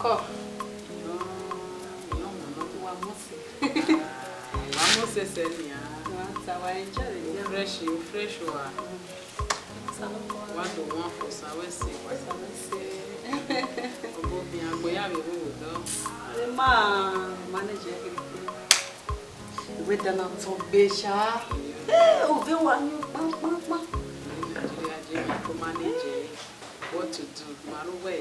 Ko. Vamos ser nia. Fresh wa. What do want for sawese? Obo bi agboya be wo do. Manage everything. We don't know to be sure. Oh, we want you. To manage what to do. Maru we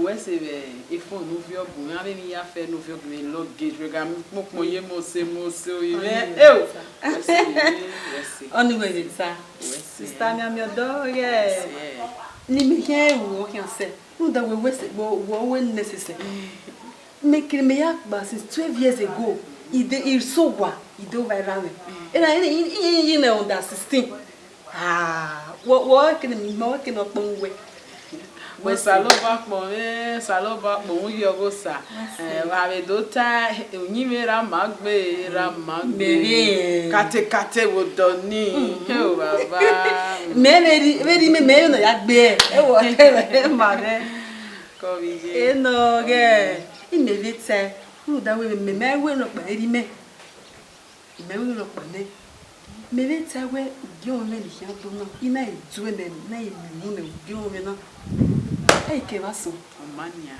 Ose ifo no vi ogun abi mi ya fe no vi ogun me luggage we ga mo ye mo se o ire Anyway, sir. Sister mi odo yeah. Ni mi here wo kan say. No that we when necessary. Make me yak ba since 12 years ago. He so wa, he do viral. And I know under 16. What can up on way. We saloba mo yo go sa wa be do ta onyimera magbe kate wo do ni o baba me no ya gbe e wo ma be ko bi e no ge me vite ru da we me no pa eri me no pa ne me vite we di o me li ya do no ina e du e na e mu ne di o me no. Hey, Kevaso. Mania.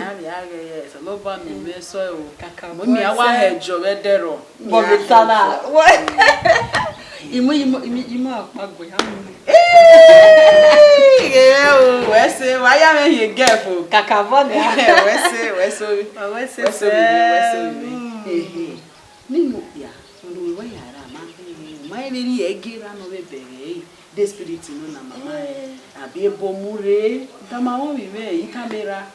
Ya so lo ba mi me so e o. Mo mi awa hejo we dero. Bo mi sala. Imo apagbo ya mu. We say why ya me ye gefo. Kakavo ni. We so. Ni mo ya. Ndo we ya ra ma. Ma be ri egera no be bere. The spirit no na mama. Abi ebomure damawo wiwe yi camera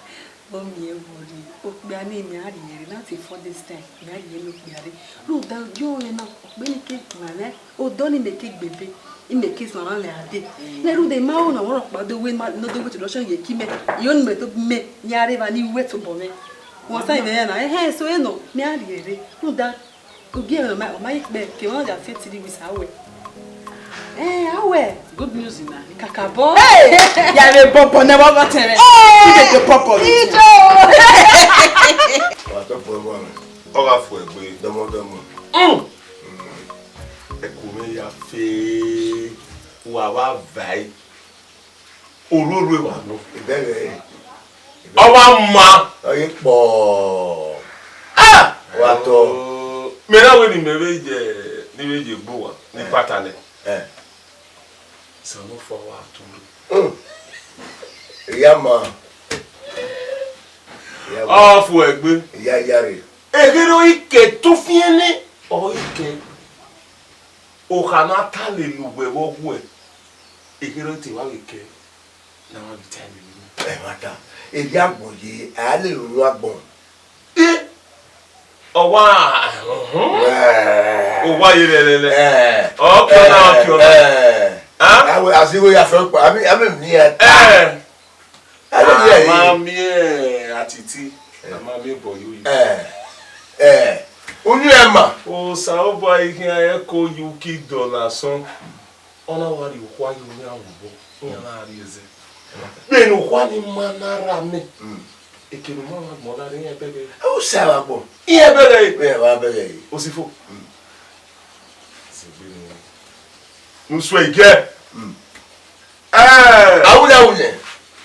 o mi ewori o gbe ani mi ari yere láti for this time mi ari ye lo pe ari ro da jo ye na gbe ni ke male o do ni me ke gbebe I me ke so ran le ade le ru de ma o na won pa do we no do we to production ye ki me yo ni me to me ni ari va ni we to bo me won sa ime na so e no mi ari yere ro da o gi e ma ikbe ke won ja fit di with awe awe good news na kakabo ya be popo ne baba tere ide de popo ijo wa to po wa o ga fu egbe domo e ku me ya fe wa vai ororo wa no ibere o wa ma o yi po wa to me na we ni meje gbo wa ni patane so no for wa to Yama. Fu egbe. Ya yare. Egero ike to fiene o ike. O kana tale lugbe wo gwe. Egero ti wa ike. Na wa bi time ni. Mata. Ebi agbon ye, a le ru agbon. O wa. O wa ye lele. Okay na. Awe asiwo ya fe pa. Ami mi ya. Mami atiti mami boyo yi onu e ma o sa obo ihe aye ko yuki dollar son ona wari kwa yu ni awubo na ari eze be no kwa ni manara me ekenu ma wa mo la ni ebere o sa wa gbo iye bere be wa bere o si fo se be no so ige awuye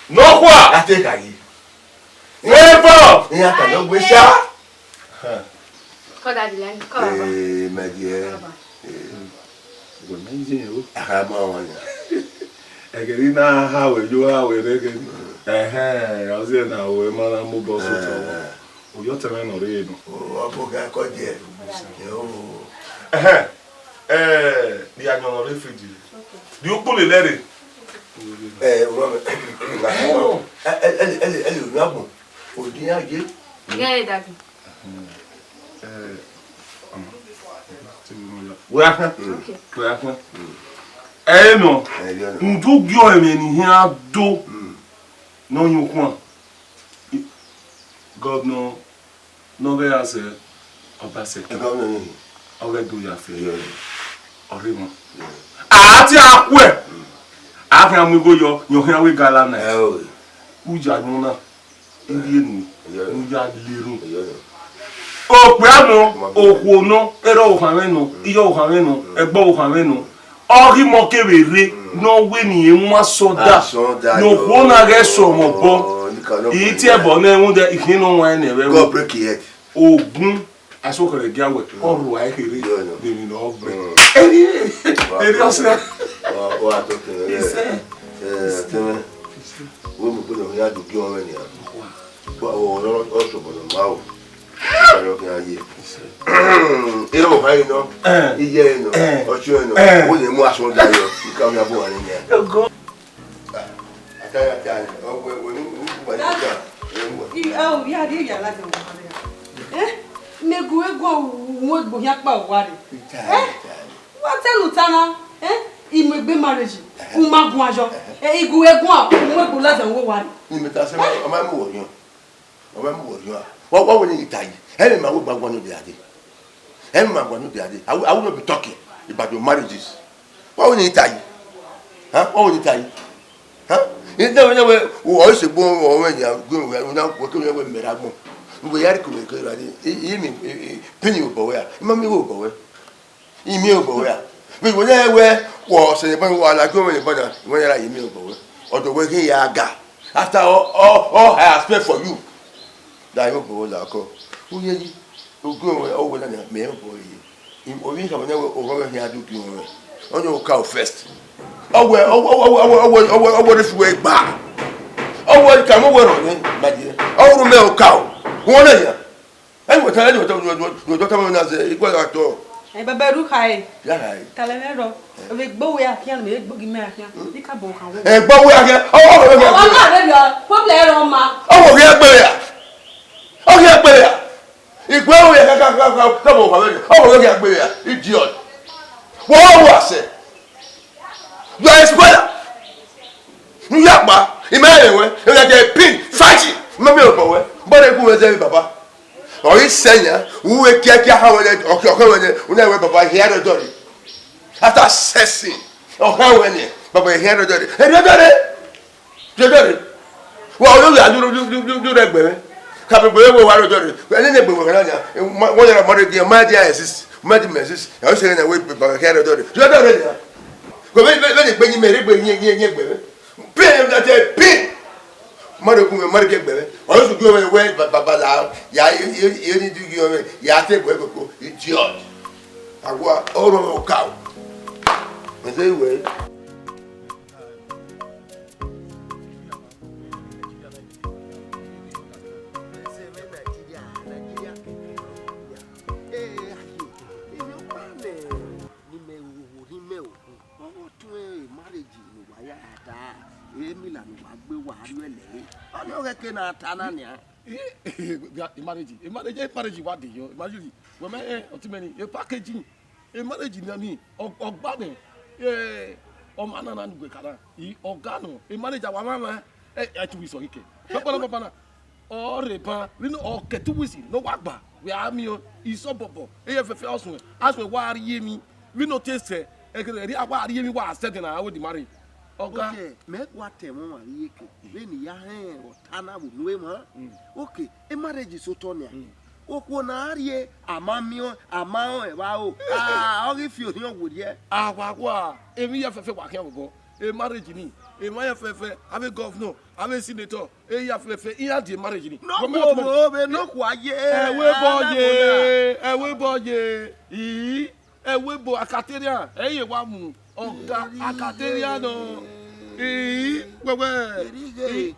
no kwa ateka yi never ya ka no gbe sha ko da dilan ko ma die go menje o aha ma wa ya egeri na ha we rege o ze na we ma na mo boss to o yo teme no re no o bo ga ko die yo di anyo no refugee di o pole lere elle bon au dia je gay dadi no ndu gyo emeni hia do no nyukwa god no be ase obase o ge do ya fe ori mo ati akwe I can go your hair with Galana. Uja Nuna, Indian, Uja Liru. Oh, Piano, oh, Wono, Ero Hameno, Io Hameno, Ebo Hameno. Ori Mokere, no winning, one soda, no one against some of bomb. Eat a bonnet, if you know when they will break it. Oh, boom. I saw her again with all right. They know break. What women put on here to kill many. But also for the mouth. You know, I know. Yeah, or sure, when you must want that, you come here born in there. Oh, yeah, dear, like eh? Nego go would be yakba worry. What tell Lutana? Eh? He may be marriage. Uma guajo. Eh, go egua, who let them worry. You may tell you. What will you tell you? Every man will buy one of the other. Every man will the other. I will not be talking about your marriages. What will you tell you? Huh? What will you tell you? Huh? You never who always born or when you are going without working with Merago. We are going to penny over. Mammy will go away. Email go away. We will never was a bunch while I go in the border when I email go away. Or the working yaga. After all I have spent for you. That will go like who go over the male boy. In Ovinka, never over here do you on your cow first. Oh, well, what is way back? Oh, what come over on it, my dear? Oh, the male cow. One of you. I will tell you what I'm equal at all. Eh, Babaru High. Yeah, Talavero. With Bowie, I can't make boogie man. You can't book. and Bowie again. Oh, Probably on my. oh, yeah, oh, yeah, it's well, we come over. Oh, yeah, idiot. What was it? You are a spoiler. You are imagine when they pin fighting. Mammy, but I go with Papa. Or his senior, who will get how when they were Papa, he had a daughter. After assessing, or how when Papa, he had a daughter. And you got it. Well, you do that, baby. Come away, what I do. And then they were one of the mother, dear, my dear, medicines. I was saying, I wait for a hair of daughter. You are not ready. Go when you made it, baby. Pay him that day, pay. Mother get baby. Also go away, but Baba, yeah, you need to give away. Yate, go, idiot. I want all of cow. And they wait. Marriage, what do you imagine? Women, ultimately, a packaging, a marriage in me, or banning, or Manana and Wekara, or Gano, a marriage of Mama, at we saw Ike. Papa, or Repa, we know all Ketuisi, no Wagba, we are me, is so bobo, AFF also, as we were me, we notice, what you was said in our would marry. Okay, make what a woman, then Yahan or Tana with Nwema. Okay, a marriage is so Tonya. Okonarie, a mamio, a mao, wow. Ah, if you know, would ye? Ah, wah, a me of a can go. A marriage in a my affair, I'm a governor, I'm a senator, a yafe, he had the marriage. No, quiet, a webo, a webo, a cateria, a wamu. Oga akateriano wewe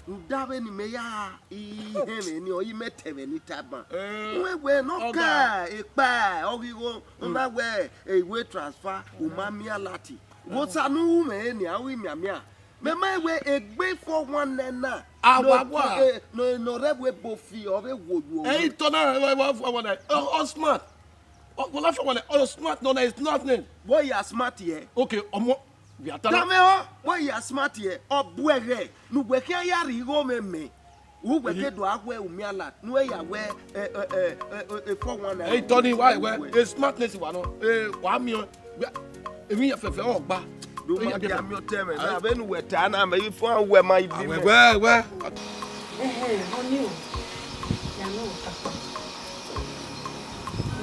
uda be ni meya iheme ni oyi metebe ni taba wewe no ka epa ogigo na we ewe transfer umami alati wo sanu me ni awi miamia mema we egbe for one na awagwa no rewe bofi obe woju eh tona we for one smart. Well, that's one. Oh, smart. No, it's nothing. Boy, you are smart here. Okay, we are telling you. Boy, you are smart here. Oh, boy, no, we can't yari go me. Who we get to agwe umiala? No, ya we for one. Hey, Tony, why? Where? Smartness, one. Why me? We have to ba. Do You my get am your term. Na be nu we ta na me fun we my bi me. Where? Honey. Ya no ta.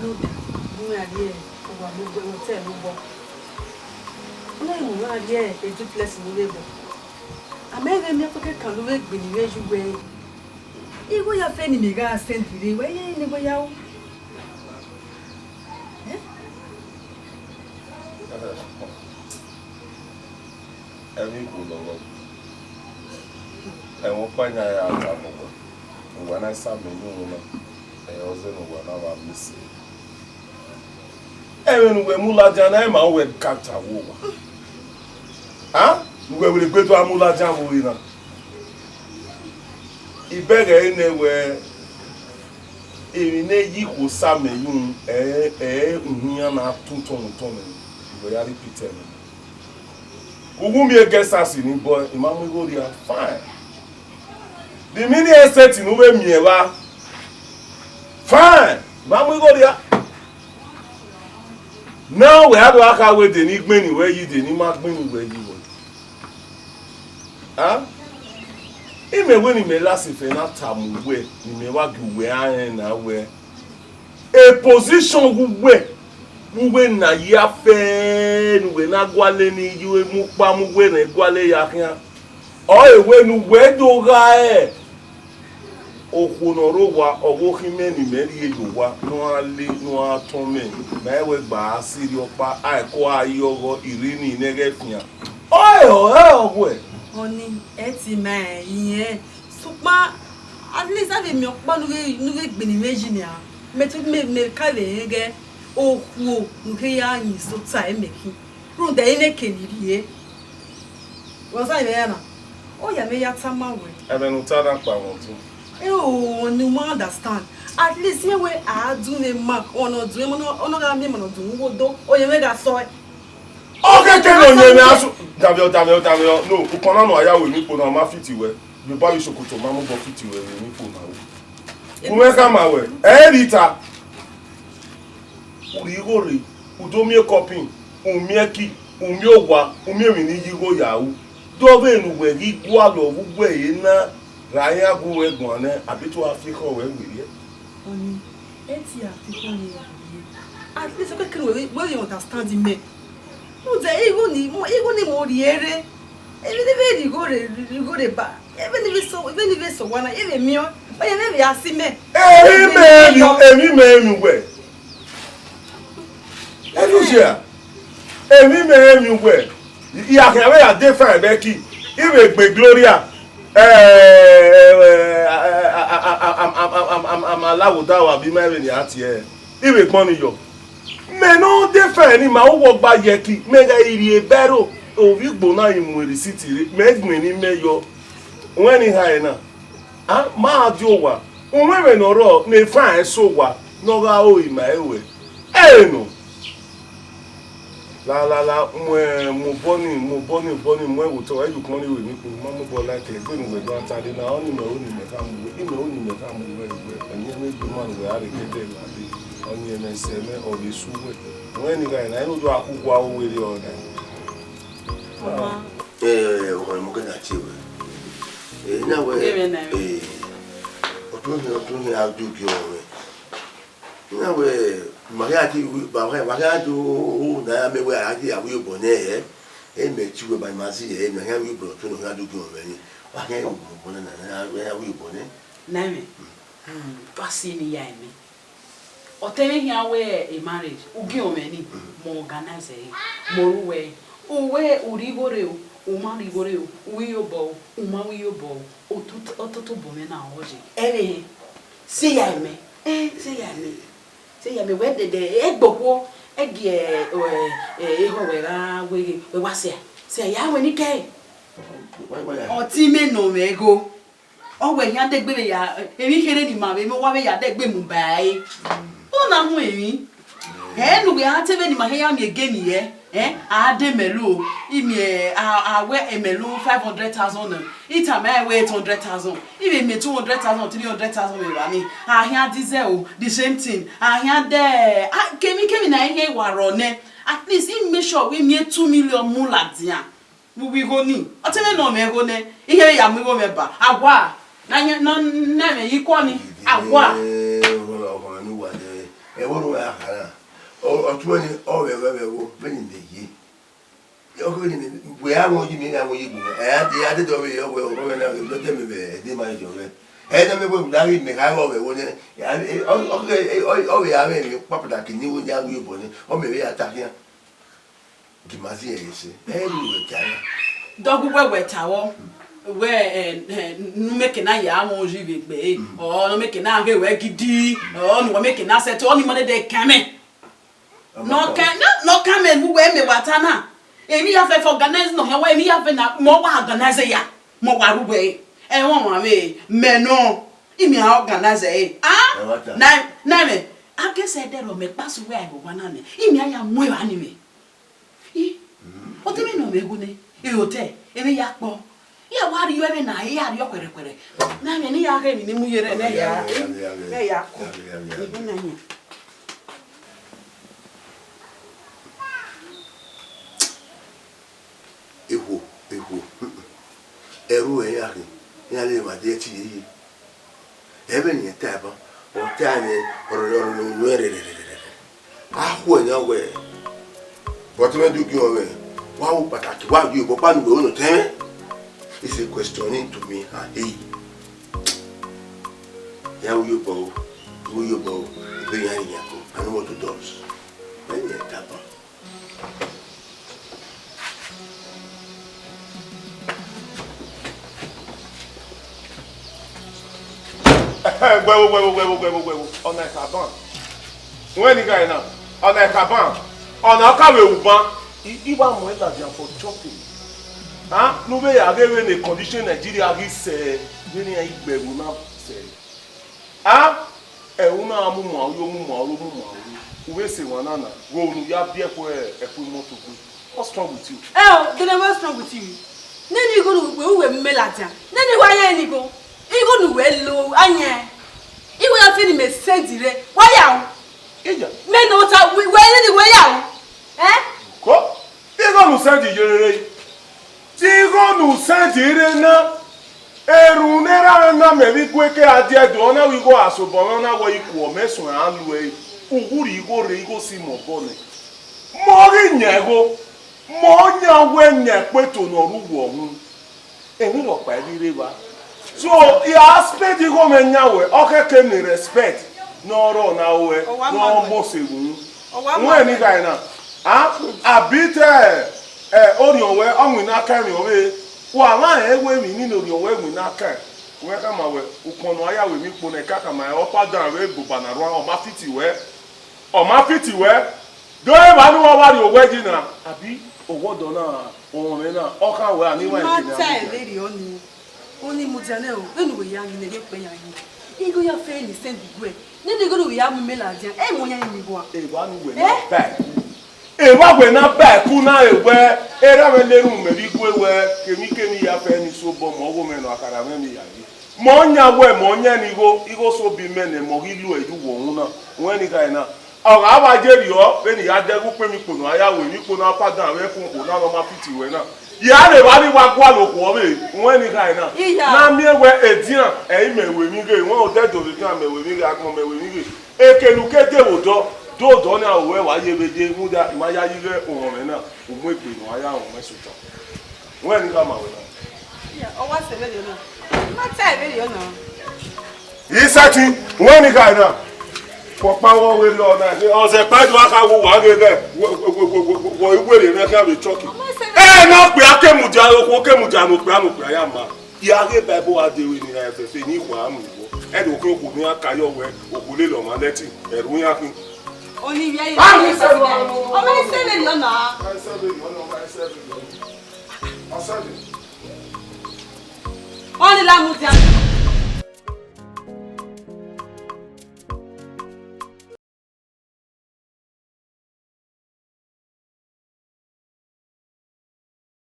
No da. Mo ya die o wa mo gbe hotel mo bo. Na mo wa die e duplex mo le bo. Amege mi akoke kan lo we gbe ni we juwe. Iwo ya fe ni me ga send dire we ye ni bo ya o. Every cool no. I won't find out when I saw me no. I was in one of our missing. Even when Mulajan, I'm away capture woman. Huh? We will go to Amulajan Wina. He begged anywhere. If you could sum you, Uniana Tunton, we are repeating. Who will be a guest as in boy, Imam go there, fine. The mini estate in Uwe Mieva, fine. Imam go there. Now we have to work out with the Nickman where you did, Nickman where you were. Huh? He may win him a last if not time away, he may work where I am aware. A position who way. Muwe na ya fe nuwe na gwale ni yiwe mukpa muwe na gwale ya kian o ewe nuwe do ga e okunoro wa owo hime ni meri ejo wa no ale no atome na ewe gba asiri opa aiko ayogo irini nege fian ogwe Honey, eti me yen supa at least ave mi opa nuwe gbe ni meji ni a me to me ka le ge oh wo nke ya anyi so ta emeki ru da ine keniri was I there na o ya me ya tama we ebe nu ta dan pa won tu oh no ma understand at least me we a do me ma ono do me ono ga me mo do wo do o ye me ga so okay ke no nye me asu davio no ukona no aya we ni po na ma fiti we me ba yi sokoto ma mo bo fiti we ni po na wo mo ka ma we rita urigori udomie copying umieki umiowa umiemi ni yigo yahu dove nu we gi gwa lo gbugbe yi na raya gu we gbon abi to Africa we gbe oni eti Africa ni at least o kekere we you understand me no dey even ni mo riere even go re ba even so wana even mi o ye na be asime emi me we Elusia emi me mi we ya kan we ya dey fine be ki iwe gbe Gloria am alawo da wa bi me ni ati iwe gbon ni yo me no dey fine ni ma wo gba ye ki me ga iri ebero ovi gbona imweri city me gbin ni me yo when ni ha na ah ma adi owa onwe no ro na fine so wa no ga o ima ewe no la mo boni mo wo to you kan ni we ni ko ma mo bo like e gbe nu we gba ta de na oni me ka mo we enye me bi man we are kete la bi oni me se me o bi su we when ni ga na no do akugwa o we ri o na o mo ga na chi we na we o ni a do bi o we na we Maria ti Maria do na me we ati awi obone e me chi we ba masi e me ha wi bro to no ha do go we ni wa ha obone na we awi obone na me pasi ni ya me o tele here we a marriage ugi o me ni mo organize mo ruwe uwe urigore o ma rigore o wi obo o ma wi obo o to bo me na oje ere se ya me say ya me we de egbowo ege ho we ra we wa se ya we ni ke o ti me no me go o we yan de gbe ya emi kere ni ma be mo wa be ya de gbe mu bai o na hu emi nu we ha te be ni ma he ya me ege ni ye ade melu imi awe emelu 500,000 ita me we 800,000 even me 200,000 300,000 we bani ahia diesel the same thing ahia de kemi na ihe warone at least in make sure we me 2 million mula dia we go ni oteme no me go ne ihe ya me go me ba agwa na me yikoni agwa e wonu wa akara o tuoni o we wo beni de yi o ko ni we awon yi mi awon yi bu e ade do we o we na do te me be de ma jo we e na me bo dari me ka wo we wo ni o we ave mi papata ki ni wo ja wo bo ni o me we atakia di ma si e se e ni we tara dogu we tawo we nu make na ya won jibe gbe o no make na ge we gidi o no make na set o ni mo de kame no kame mu we me watana emi ya fe organize no he we emi ya fe na mo wa organize ya mo wa rugbe e won wa me no imi a organize na me ake se de ro me pass we ai bo na ne imi aya mo wa ni me o te me no me gu ne e hotel emi ya po ya wari yo na ya yo kwere na me ni ya ga mi ni mu yere na ya ko ni na ni ehu eru e ya le ma de ti yi ebe ni ta ba o ta ni oro no re ahu enya we but me do ki o we wa wo pataki wa yu bo pa nu no ten is a questioning to me hey ya wo yo bo be ya ni yako I know what to do when you tap Well, on a caban. When you guy now, on a caban, on a caban, even when that you are for chopping. Huh? No way, I gave in a condition Nigeria is really a big now say. Ah, a woman, we say one another. Go, you have beer for a full motor. What's wrong with you? Oh, then what's wrong with you? Then you go to Melata. Then you why you go? You go to well, Anya. You will have finished me send it. Why out? Men know that we went anyway out. Eh? Go. You go to send it. You go to send it now. Erunera na mebi kweke adie do na we go asobon na wo iku mesun alu e uguri igo re igo si mo bone mo ri nyego mo nya we nya peto no ruwo hun emi lo pa ri re ba so ya aspect igo me nya we okeke ni respect no ro na we no mo se wu won ni guy na abite orion we onwin na kan we wa la ewe mi ni lori owe mi na kan we ka ma we ukono aya we mi po na ka ma o pada we buba na ro o ma fiti we do e ba ni wa wari owe ji na abi owo do na ohun re na o kan we ani wa ti na ma ta leri oni mo jane o enu we ya ni le pe ya yi igo ya fe ni send gwe ni de go we ya mu mela dia e mo ya ni bo e ba nu we na ba e wa gwe na ba ku na ewe e ra me leru me bi gwe we kemi ya fe ni so bo mo wo me no akara me mi ya yi mo nya we mo nya ni igo so bi me ne mo hilu edu wo hun na won ni kai na o ga ba je ri o pe ni ya de ku pe mi pono aya we mi pono apadan we fun ko na lo ma fiti we na ya le ba ni wa kwa lo ko be won ni kai na mi ewe edian e me we mi ge won o de do bi kan me we mi ge akon me we mi ge ekelu kede wo do na owe wa ye beje muda ma ya yire ohun na o mu epe no aya ohun mesuta won ni ka ma we na ya o wa se be na ma ta be yo na yi sati won ni ka na po pa wo we lo na o se pa do aka wo wa ge wo igwere me ka be choki na pe akemuja oko kemuja no pe aya ma ya ge bible adewe ni efefe ni wa amu wo e do ko ni akayo we okule lo ma leti eru ya kun oni bi ayi o ma se le yo na oni la mu ti